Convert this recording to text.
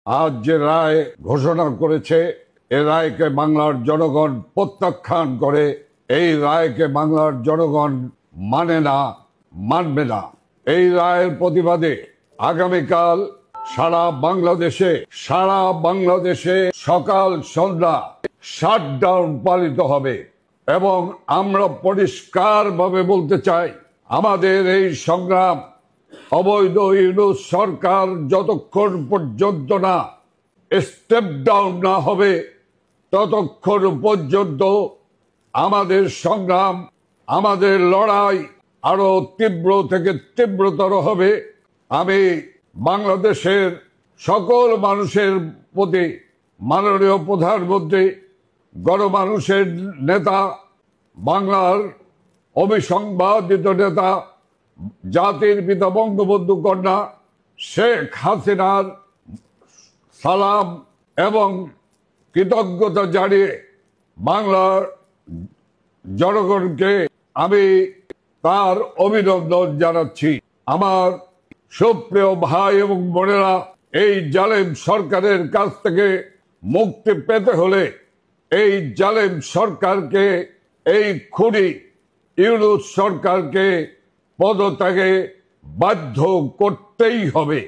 আজ যে রায় ঘোষণা করেছে, এ রায়কে বাংলার জনগণ প্রত্যাখ্যান করে। এই রায়কে বাংলার জনগণ মানে না, মানবে না। এই রায়ের প্রতিবাদে আগামীকাল সারা বাংলাদেশে সকাল সন্ধ্যা শাটডাউন পালিত হবে। এবং আমরা পরিষ্কারভাবে বলতে চাই, আমাদের এই সংগ্রাম অবৈধ ইউনূস সরকার যতক্ষণ পর্যন্ত না স্টেপ ডাউন না হবে, ততক্ষণ পর্যন্ত আমাদের সংগ্রাম, আমাদের লড়াই আরো তীব্র থেকে তীব্রতর হবে। আমি বাংলাদেশের সকল মানুষের প্রতি মাননীয় প্রধানমন্ত্রী, গণমানুষের নেতা, বাংলার অবিসংবাদিত নেতা, জাতির পিতা বঙ্গবন্ধু কন্যা শেখ হাসিনার সালাম এবং কৃতজ্ঞতা জানিয়ে বাংলার জনগণকে আমি তার অভিনন্দন জানাচ্ছি। আমার সুপ্রিয় ভাই এবং বোনেরা, এই জালেম সরকারের কাছ থেকে মুক্তি পেতে হলে এই জালেম সরকারকে, এই খুনি ইউনূস সরকারকে পদত্যাগে বাধ্য করতেই হবে।